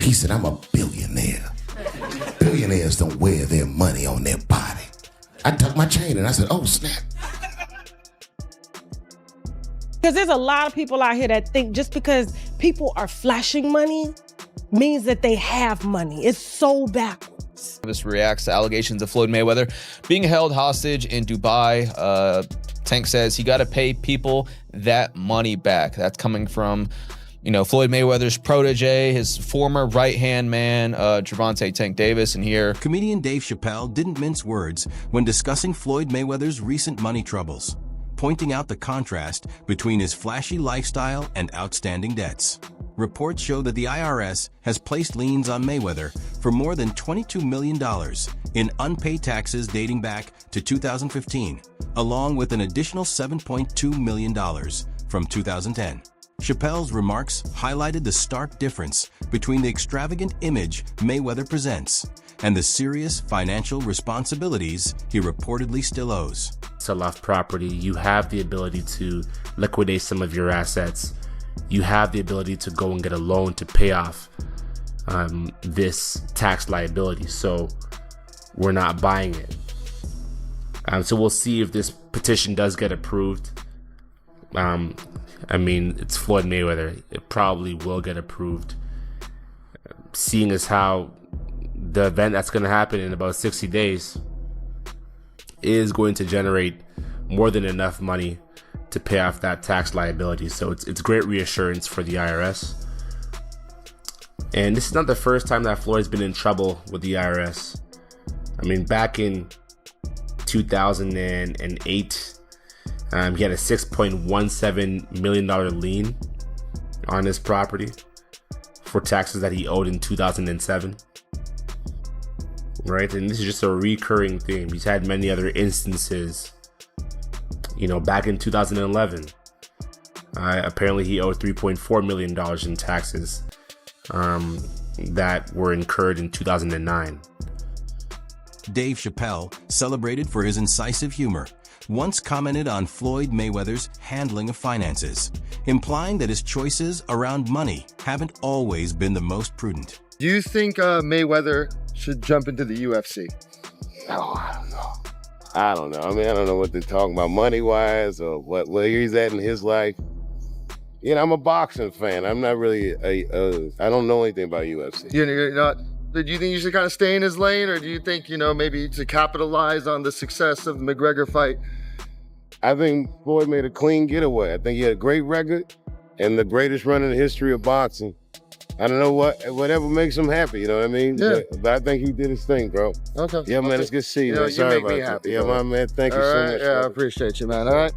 He said, I'm a billionaire. Billionaires don't wear their money on their body. I tucked my chain and I said, oh, snap. Because there's a lot of people out here that think just because people are flashing money means that they have money. It's so backwards. This reacts to allegations of Floyd Mayweather being held hostage in Dubai. Tank says he got to pay people that money back. That's coming from, Floyd Mayweather's protege, his former right-hand man, Gervonta Tank Davis. And here, comedian Dave Chappelle didn't mince words when discussing Floyd Mayweather's recent money troubles, pointing out the contrast between his flashy lifestyle and outstanding debts. Reports show that the IRS has placed liens on Mayweather for more than $22 million in unpaid taxes dating back to 2015, along with an additional $7.2 million from 2010. Chappelle's remarks highlighted the stark difference between the extravagant image Mayweather presents and the serious financial responsibilities he reportedly still owes. Sell off property, you have the ability to liquidate some of your assets. You have the ability to go and get a loan to pay off this tax liability. So we're not buying it. So we'll see if this petition does get approved. It's Floyd Mayweather. It probably will get approved. Seeing as how the event that's going to happen in about 60 days is going to generate more than enough money to pay off that tax liability. So it's great reassurance for the IRS. And this is not the first time that Floyd's been in trouble with the IRS. Back in 2008, he had a $6.17 million lien on his property for taxes that he owed in 2007. Right? And this is just a recurring theme. He's had many other instances. Back in 2011, apparently he owed $3.4 million in taxes that were incurred in 2009. Dave Chappelle, celebrated for his incisive humor, once commented on Floyd Mayweather's handling of finances, implying that his choices around money haven't always been the most prudent. Do you think Mayweather should jump into the UFC? Oh, I don't know. I don't know what they're talking about money-wise or where he's at in his life. I'm a boxing fan. I'm not really I don't know anything about UFC. You're not. Do you think you should kind of stay in his lane, or do you think, maybe to capitalize on the success of the McGregor fight? I think Floyd made a clean getaway. I think he had a great record and the greatest run in the history of boxing. I don't know whatever makes him happy, you know what I mean? Yeah. But I think he did his thing, bro. Okay. Yeah, man, it's good to see you. Man. You Sorry make me about happy. that. Yeah, my man, thank you so much. Yeah, man. I appreciate you, man. All right.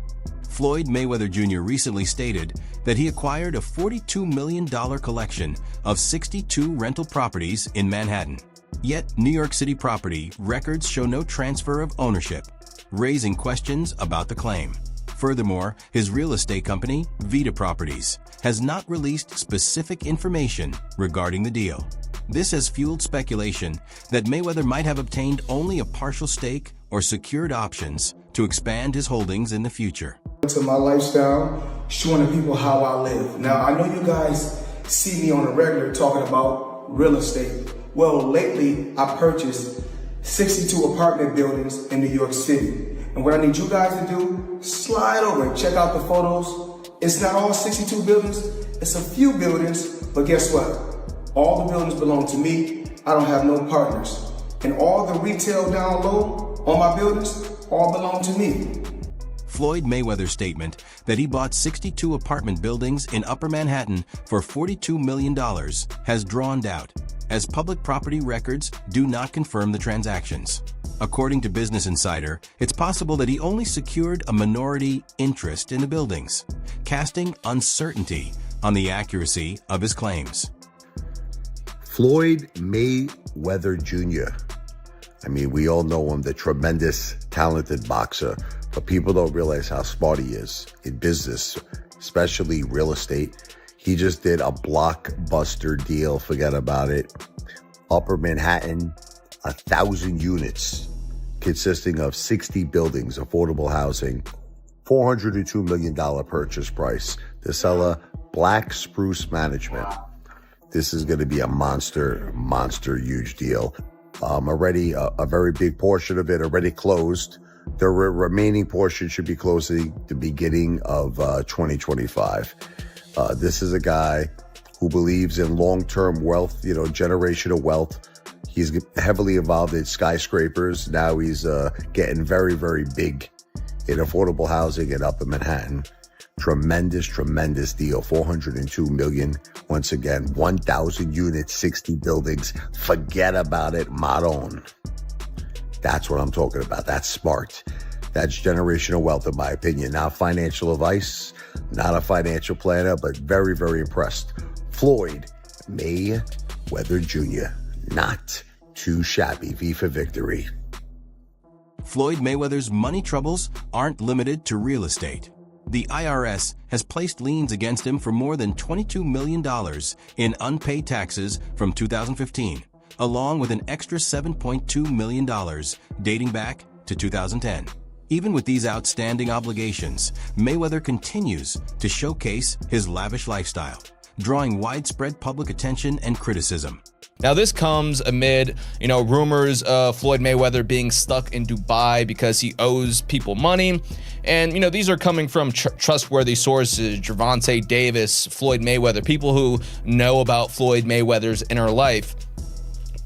Floyd Mayweather Jr. recently stated that he acquired a $42 million collection of 62 rental properties in Manhattan. Yet, New York City property records show no transfer of ownership, raising questions about the claim. Furthermore, his real estate company, Vita Properties, has not released specific information regarding the deal. This has fueled speculation that Mayweather might have obtained only a partial stake or secured options to expand his holdings in the future. To my lifestyle, showing the people how I live. Now, I know you guys see me on a regular talking about real estate. Well, lately, I purchased 62 apartment buildings in New York City. And what I need you guys to do, slide over and check out the photos. It's not all 62 buildings, it's a few buildings, but guess what? All the buildings belong to me. I don't have no partners. And all the retail down low on my buildings all belong to me. Floyd Mayweather's statement that he bought 62 apartment buildings in Upper Manhattan for $42 million has drawn doubt, as public property records do not confirm the transactions. According to Business Insider, it's possible that he only secured a minority interest in the buildings, casting uncertainty on the accuracy of his claims. Floyd Mayweather Jr. We all know him, the tremendous, talented boxer, but people don't realize how smart he is in business, especially real estate. He just did a blockbuster deal, forget about it. Upper Manhattan, 1,000 units, consisting of 60 buildings, affordable housing, $402 million purchase price. The seller, Black Spruce Management. This is going to be a monster, huge deal. Already a very big portion of it already closed. The remaining portion should be closing the beginning of 2025. This is a guy who believes in long-term wealth, generational wealth. He's heavily involved in skyscrapers. Now he's getting very, very big in affordable housing in Upper Manhattan. Tremendous deal. $402 million. Once again, 1,000 units, 60 buildings. Forget about it, Maron. That's what I'm talking about. That's smart. That's generational wealth, in my opinion. Not financial advice, not a financial planner, but very, very impressed. Floyd Mayweather Jr. Not too shabby. V for victory. Floyd Mayweather's money troubles aren't limited to real estate. The IRS has placed liens against him for more than $22 million in unpaid taxes from 2015, along with an extra $7.2 million dating back to 2010. Even with these outstanding obligations, Mayweather continues to showcase his lavish lifestyle, drawing widespread public attention and criticism. Now, this comes amid, rumors of Floyd Mayweather being stuck in Dubai because he owes people money. And, these are coming from trustworthy sources, Gervonta Davis, Floyd Mayweather, people who know about Floyd Mayweather's inner life.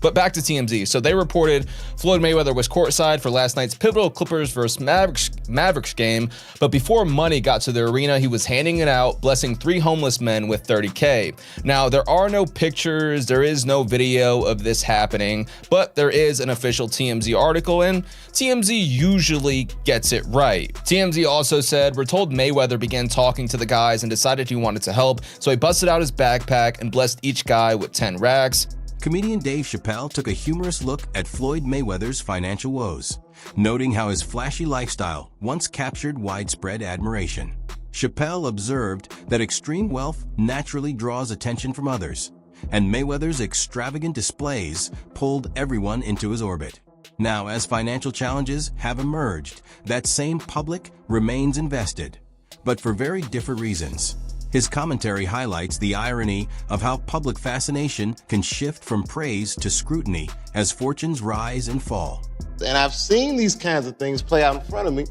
But back to TMZ. So they reported Floyd Mayweather was courtside for last night's pivotal Clippers versus Mavericks game. But before money got to the arena, he was handing it out, blessing 3 homeless men with $30K. Now, there are no pictures, there is no video of this happening, but there is an official TMZ article, and TMZ usually gets it right. TMZ also said, we're told Mayweather began talking to the guys and decided he wanted to help, so he busted out his backpack and blessed each guy with 10 racks. Comedian Dave Chappelle took a humorous look at Floyd Mayweather's financial woes, noting how his flashy lifestyle once captured widespread admiration. Chappelle observed that extreme wealth naturally draws attention from others, and Mayweather's extravagant displays pulled everyone into his orbit. Now, as financial challenges have emerged, that same public remains invested, but for very different reasons. His commentary highlights the irony of how public fascination can shift from praise to scrutiny as fortunes rise and fall. And I've seen these kinds of things play out in front of me.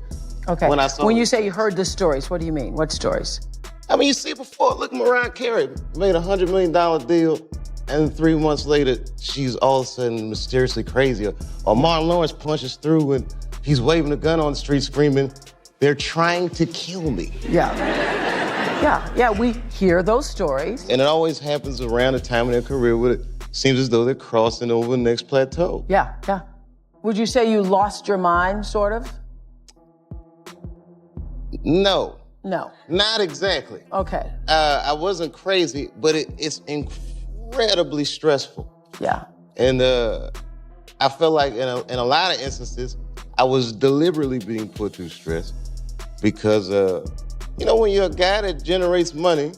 Okay. When you say you heard the stories, what do you mean? What stories? I mean, you see it before. Look, Mariah Carey made a $100 million deal, and 3 months later, she's all of a sudden mysteriously crazy. Or Martin Lawrence punches through and he's waving a gun on the street screaming, "They're trying to kill me." Yeah, we hear those stories. And it always happens around the time of their career where it seems as though they're crossing over the next plateau. Yeah. Would you say you lost your mind, sort of? No. No. Not exactly. Okay. I wasn't crazy, but it's incredibly stressful. Yeah. And I felt like in a lot of instances, I was deliberately being put through stress because, when you're a guy that generates money,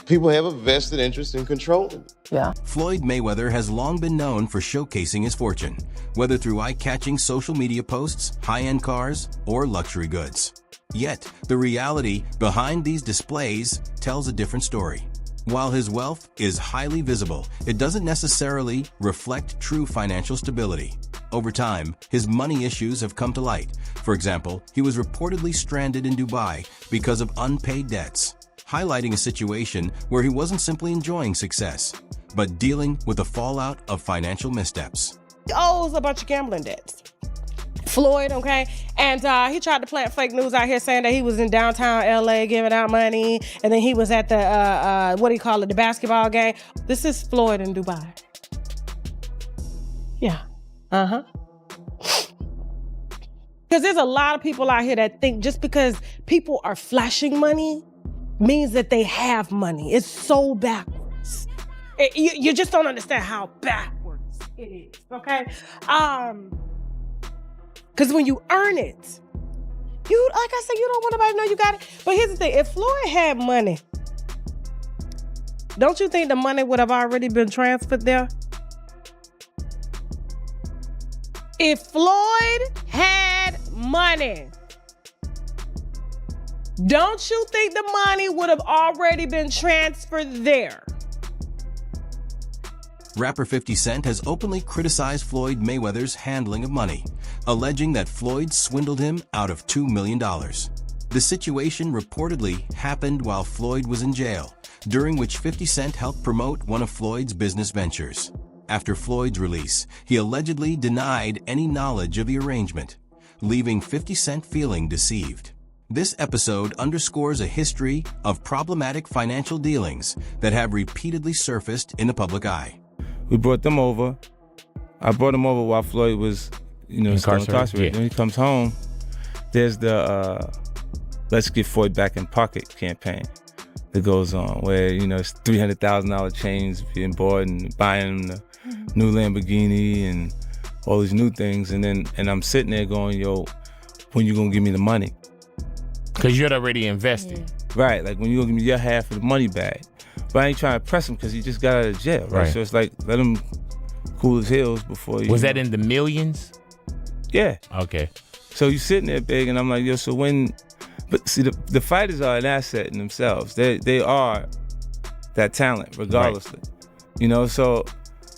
people have a vested interest in controlling it. Yeah. Floyd Mayweather has long been known for showcasing his fortune, whether through eye-catching social media posts, high-end cars, or luxury goods. Yet, the reality behind these displays tells a different story. While his wealth is highly visible, it doesn't necessarily reflect true financial stability. Over time, his money issues have come to light. For example, he was reportedly stranded in Dubai because of unpaid debts, highlighting a situation where he wasn't simply enjoying success, but dealing with the fallout of financial missteps. He owes a bunch of gambling debts. Floyd, okay? And he tried to plant fake news out here saying that he was in downtown LA giving out money, and then he was at the, the basketball game. This is Floyd in Dubai. Yeah. Because there's a lot of people out here that think just because people are flashing money means that they have money. It's so backwards. You just don't understand how backwards it is, okay? Because when you earn it, like I said, you don't want nobody to know you got it. But here's the thing, if Floyd had money, don't you think the money would have already been transferred there? If Floyd had money, don't you think the money would have already been transferred there? Rapper 50 Cent has openly criticized Floyd Mayweather's handling of money, alleging that Floyd swindled him out of $2 million. The situation reportedly happened while Floyd was in jail, during which 50 Cent helped promote one of Floyd's business ventures. After Floyd's release, he allegedly denied any knowledge of the arrangement, leaving 50 Cent feeling deceived. This episode underscores a history of problematic financial dealings that have repeatedly surfaced in the public eye. We brought them over. I brought them over while Floyd was, still incarcerated. When he comes home, there's the Let's Get Floyd Back in Pocket campaign that goes on, where, it's $300,000 chains being bought and buying the new Lamborghini and all these new things. And I'm sitting there going, yo, when you gonna give me the money? Because you'd already invested. Right, like when you gonna give me your half of the money back. But I ain't trying to press him because he just got out of jail, right? So it's like, let him cool his heels before you. Was that in the millions? Yeah. Okay. So you sitting there big, and I'm like, yo, so when, but see, the fighters are an asset in themselves. They are that talent, regardlessly. Right. So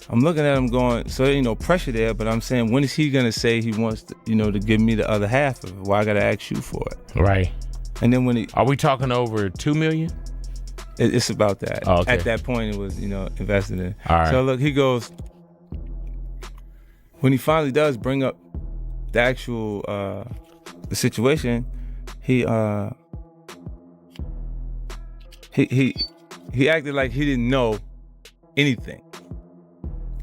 I'm looking at him going, so there ain't no pressure there, but I'm saying, when is he gonna say he wants to, to give me the other half of it? Why I gotta ask you for it? Right. And then when are we talking over $2 million? It's about that. Oh, okay. At that point, it was, invested in. All right. So look, he goes, when he finally does bring up the actual, the situation, he acted like he didn't know anything.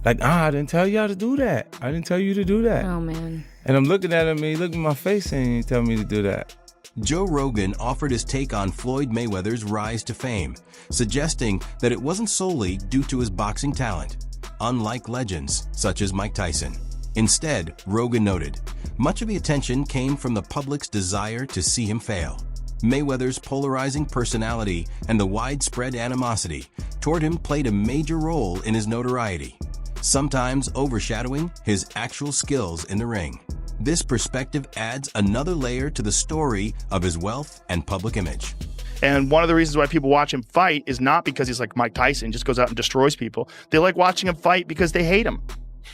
Like, I didn't tell y'all to do that. I didn't tell you to do that. Oh, man. And I'm looking at him, and he looked in my face and he tell me to do that. Joe Rogan offered his take on Floyd Mayweather's rise to fame, suggesting that it wasn't solely due to his boxing talent, unlike legends such as Mike Tyson. Instead, Rogan noted, much of the attention came from the public's desire to see him fail. Mayweather's polarizing personality and the widespread animosity toward him played a major role in his notoriety, sometimes overshadowing his actual skills in the ring. This perspective adds another layer to the story of his wealth and public image. And one of the reasons why people watch him fight is not because he's like Mike Tyson, just goes out and destroys people. They like watching him fight because they hate him.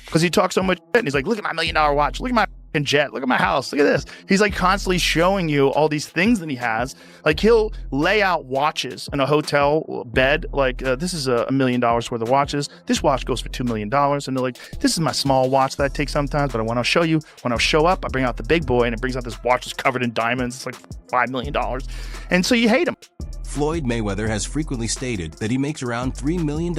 Because he talks so much shit, and he's like, look at my $1 million watch, look at my jet, look at my house, look at this. He's like constantly showing you all these things that he has. Like, he'll lay out watches in a hotel bed, like, this is $1 million worth of watches. This watch goes for $2 million. And they're like, this is my small watch that I take sometimes, but I want to show you, when I show up, I bring out the big boy, and it brings out this watch that's covered in diamonds. It's like $5 million. And so you hate him. Floyd Mayweather has frequently stated that he makes around $3 million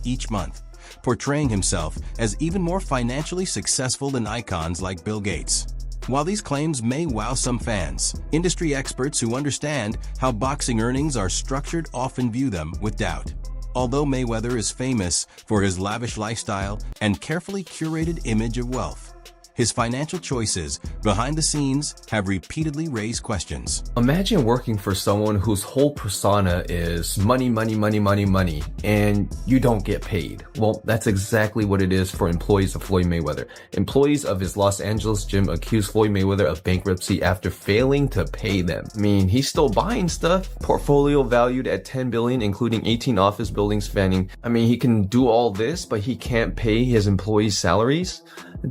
each month, portraying himself as even more financially successful than icons like Bill Gates. While these claims may wow some fans, industry experts who understand how boxing earnings are structured often view them with doubt. Although Mayweather is famous for his lavish lifestyle and carefully curated image of wealth, his financial choices behind the scenes have repeatedly raised questions. Imagine working for someone whose whole persona is money, money, money, money, money, and you don't get paid. Well, that's exactly what it is for employees of Floyd Mayweather. Employees of his Los Angeles gym accused Floyd Mayweather of bankruptcy after failing to pay them. I mean, he's still buying stuff. Portfolio valued at $10 billion, including 18 office buildings spanning. I mean, he can do all this, but he can't pay his employees' salaries.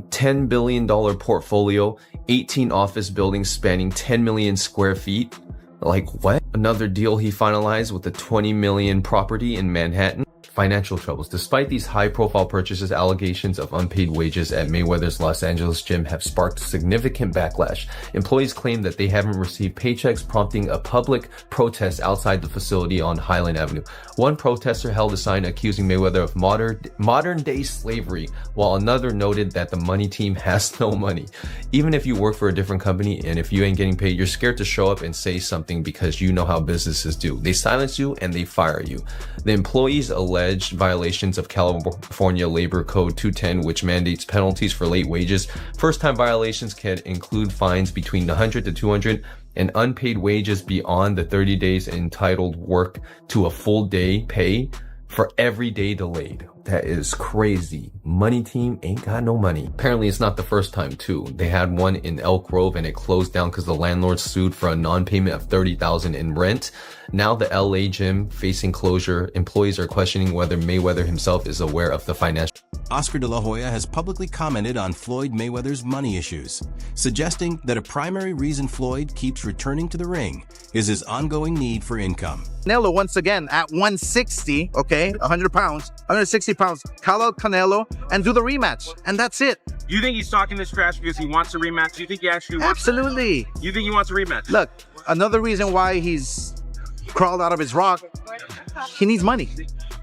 $10 billion portfolio, 18 office buildings spanning 10 million square feet. Like what? Another deal he finalized with a 20 million property in Manhattan. Financial troubles. Despite these high-profile purchases, allegations of unpaid wages at Mayweather's Los Angeles gym have sparked significant backlash. Employees claim that they haven't received paychecks, prompting a public protest outside the facility on Highland Avenue. One protester held a sign accusing Mayweather of modern-day slavery, while another noted that the money team has no money. Even if you work for a different company and if you ain't getting paid, you're scared to show up and say something because you know how businesses do. They silence you and they fire you. The employees alleged violations of California Labor Code 210, which mandates penalties for late wages. First-time violations can include fines between 100 to 200 and unpaid wages beyond the 30 days entitled work to a full day pay for every day delayed. That is crazy. money team ain't got no money. Apparently it's not the first time too. They had one in Elk Grove and it closed down because the landlord sued for a non-payment of $30,000 in rent. Now the LA gym facing closure. Employees are questioning whether Mayweather himself is aware of the financial. Oscar de la Hoya has publicly commented on Floyd Mayweather's money issues, suggesting that a primary reason Floyd keeps returning to the ring is his ongoing need for income. Canelo, once again, at 160, okay, 100 pounds, 160 pounds, call out Canelo and do the rematch, and that's it. You think he's talking this trash because he wants a rematch? Do you think he actually wants Absolutely. You think he wants a rematch? Look, another reason why he's crawled out of his rock, he needs money.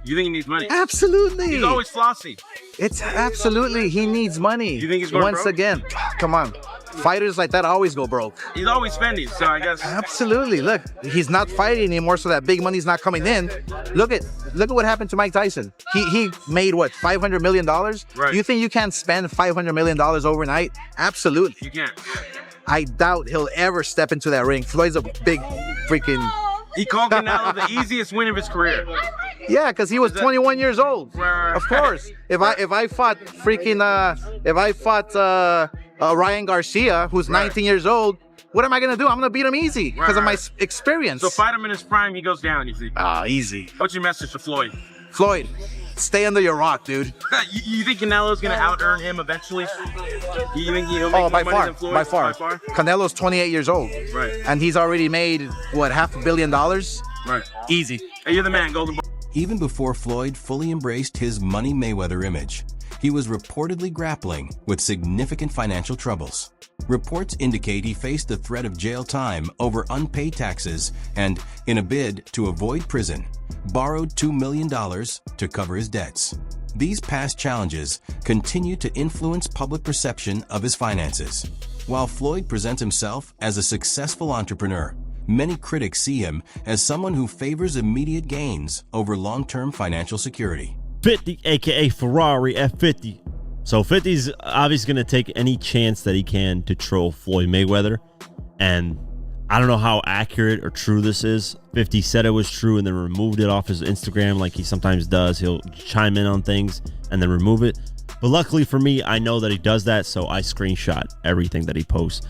You think he needs money? Absolutely. He's always flossy. It's absolutely, he needs money. You think he's going Once broke? again, come on. Fighters like that always go broke. He's always spending, so I guess. Absolutely. Look, he's not fighting anymore, so that big money's not coming in. Look at what happened to Mike Tyson. He made what, $500 million? Right. You think you can't spend $500 million overnight? Absolutely. You can't. I doubt he'll ever step into that ring. Floyd's a big freaking. He called Canelo the easiest win of his career. Yeah, because he was 21 years old. Right. Of course. If I fought Ryan Garcia, who's 19 years old, what am I gonna do? I'm gonna beat him easy because of my experience. So fight him in his prime, he goes down, you think? Easy. What's your message to Floyd? Floyd, stay under your rock, dude. you think Canelo's gonna out-earn him eventually? You think he'll make more by money far, than Floyd? by far. Canelo's 28 years old. Right. And he's already made, what, $500 million? Right. Easy. Hey, you're the man, Golden Boy. Even before Floyd fully embraced his Money Mayweather image, he was reportedly grappling with significant financial troubles. Reports indicate he faced the threat of jail time over unpaid taxes and, in a bid to avoid prison, borrowed $2 million to cover his debts. These past challenges continue to influence public perception of his finances. While Floyd presents himself as a successful entrepreneur, many critics see him as someone who favors immediate gains over long-term financial security. 50, aka Ferrari F50. So 50's obviously going to take any chance that he can to troll Floyd Mayweather. And I don't know how accurate or true this is. 50 said it was true and then removed it off his Instagram like he sometimes does. He'll chime in on things and then remove it. But luckily for me, I know that he does that, so I screenshot everything that he posts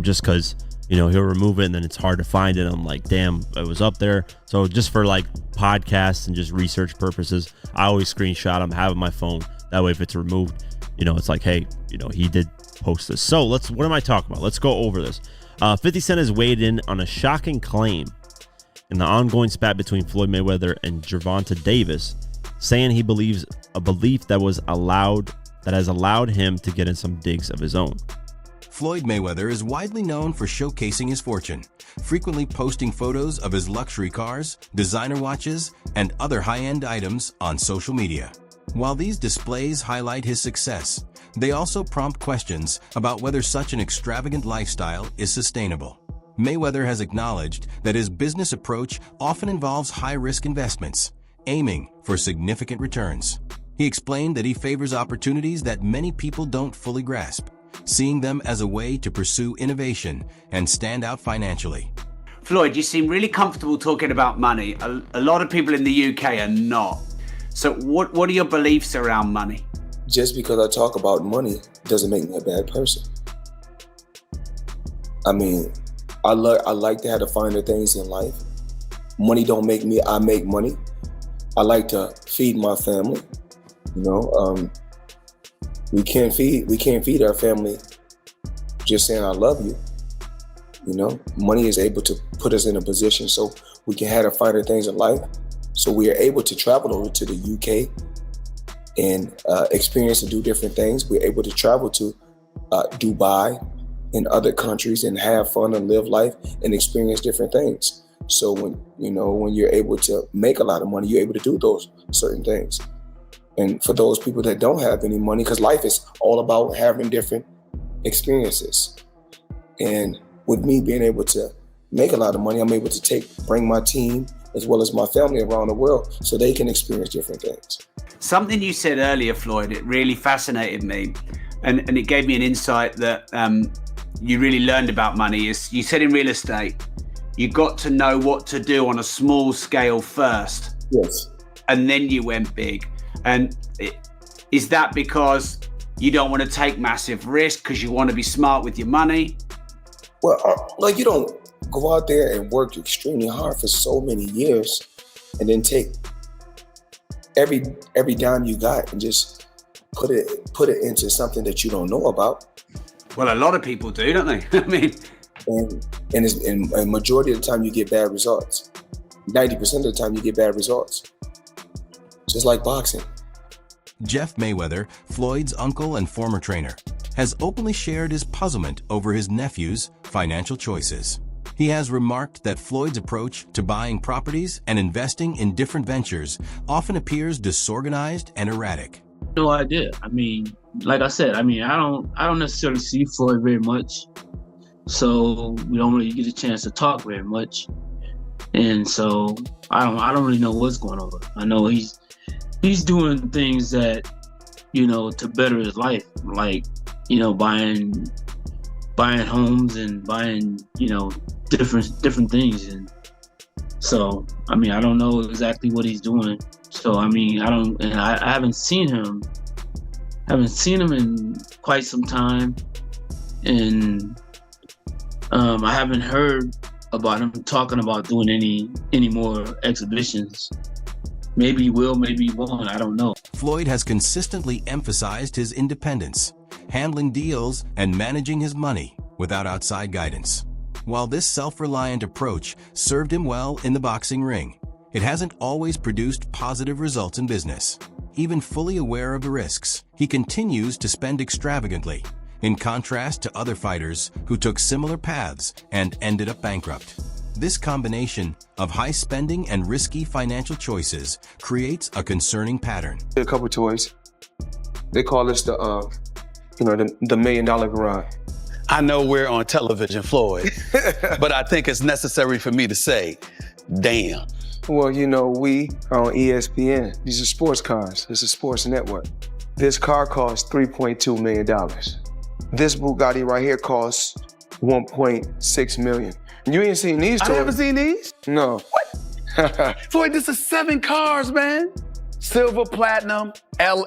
just because, you know, he'll remove it and then it's hard to find it. I'm like, damn, it was up there. So just for like podcasts and just research purposes, I always screenshot them, have it on my phone. That way, if it's removed, you know, it's like, hey, you know, he did post this. So what am I talking about? Let's go over this. 50 Cent has weighed in on a shocking claim in the ongoing spat between Floyd Mayweather and Gervonta Davis, saying he believes a belief that has allowed him to get in some digs of his own. Floyd Mayweather is widely known for showcasing his fortune, frequently posting photos of his luxury cars, designer watches, and other high-end items on social media. While these displays highlight his success, they also prompt questions about whether such an extravagant lifestyle is sustainable. Mayweather has acknowledged that his business approach often involves high-risk investments, aiming for significant returns. He explained that he favors opportunities that many people don't fully grasp, seeing them as a way to pursue innovation and stand out financially. Floyd, you seem really comfortable talking about money. A lot of people in the UK are not. So what are your beliefs around money? Just because I talk about money doesn't make me a bad person. I mean, I like to have the finer things in life. Money don't make me, I make money. I like to feed my family. You know, we can't feed our family just saying I love you. You know, money is able to put us in a position so we can have the finer things in life. So we are able to travel over to the UK and experience and do different things. We're able to travel to Dubai and other countries and have fun and live life and experience different things. So when you're able to make a lot of money, you're able to do those certain things. And for those people that don't have any money, because life is all about having different experiences. And with me being able to make a lot of money, I'm able to bring my team as well as my family around the world so they can experience different things. Something you said earlier, Floyd, it really fascinated me. And it gave me an insight that you really learned about money. Is you said in real estate, you got to know what to do on a small scale first. Yes. And then you went big. And Is that because you don't want to take massive risk because you want to be smart with your money? Well, like, you don't go out there and work extremely hard for so many years and then take every dime you got and just put it into something that you don't know about. Well, a lot of people do, don't they? I mean, and a majority of the time you get bad results. 90% of the time you get bad results. Just like boxing. Jeff Mayweather, Floyd's uncle and former trainer, has openly shared his puzzlement over his nephew's financial choices. He has remarked that Floyd's approach to buying properties and investing in different ventures often appears disorganized and erratic. No idea. I mean, like I said, I don't necessarily see Floyd very much, so we don't really get a chance to talk very much, and so I don't really know what's going on. I know he's doing things that, to better his life, like, buying homes and buying, different things. And so, I don't know exactly what he's doing. So, I haven't seen him in quite some time. And I haven't heard about him talking about doing any more exhibitions. Maybe he will, maybe he won't, I don't know. Floyd has consistently emphasized his independence, handling deals and managing his money without outside guidance. While this self-reliant approach served him well in the boxing ring, it hasn't always produced positive results in business. Even fully aware of the risks, he continues to spend extravagantly, in contrast to other fighters who took similar paths and ended up bankrupt. This combination of high spending and risky financial choices creates a concerning pattern. A couple toys. They call this the $1 million garage. I know we're on television, Floyd, but I think it's necessary for me to say, damn. Well, we are on ESPN. These are sports cars. It's a sports network. This car costs $3.2 million. This Bugatti right here costs $1.6 million. You ain't seen these toys. I haven't seen these? No. What? Floyd, this is 7 cars, man. Silver, platinum,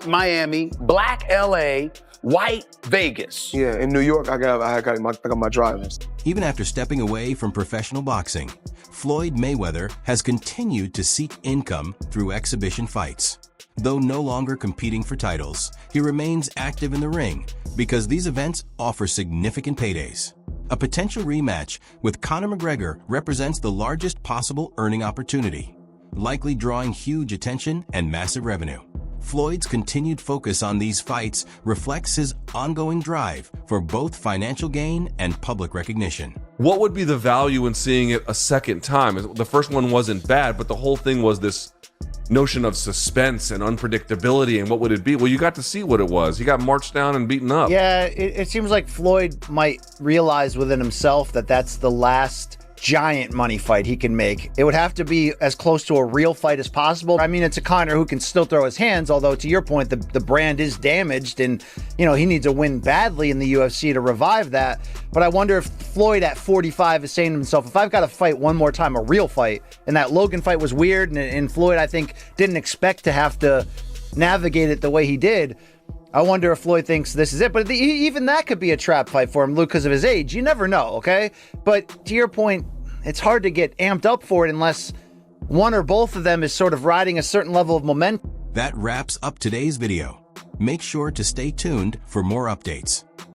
Miami, black LA, white Vegas. Yeah, in New York, I got my drivers. Even after stepping away from professional boxing, Floyd Mayweather has continued to seek income through exhibition fights. Though no longer competing for titles, he remains active in the ring because these events offer significant paydays. A potential rematch with Conor McGregor represents the largest possible earning opportunity, likely drawing huge attention and massive revenue. Floyd's continued focus on these fights reflects his ongoing drive for both financial gain and public recognition. What would be the value in seeing it a second time? The first one wasn't bad, but the whole thing was this notion of suspense and unpredictability, and what would it be? Well, you got to see what it was. He got marched down and beaten up. Yeah, it seems like Floyd might realize within himself that that's the last giant money fight he can make. It would have to be as close to a real fight as possible. I mean, it's a Conor who can still throw his hands, although to your point, the brand is damaged and, he needs a win badly in the UFC to revive that. But I wonder if Floyd at 45 is saying to himself, if I've got to fight one more time, a real fight, and that Logan fight was weird, and Floyd, I think, didn't expect to have to navigate it the way he did. I wonder if Floyd thinks this is it. But even that could be a trap fight for him, Luke, because of his age. You never know, okay? But to your point, it's hard to get amped up for it unless one or both of them is sort of riding a certain level of momentum. That wraps up today's video. Make sure to stay tuned for more updates.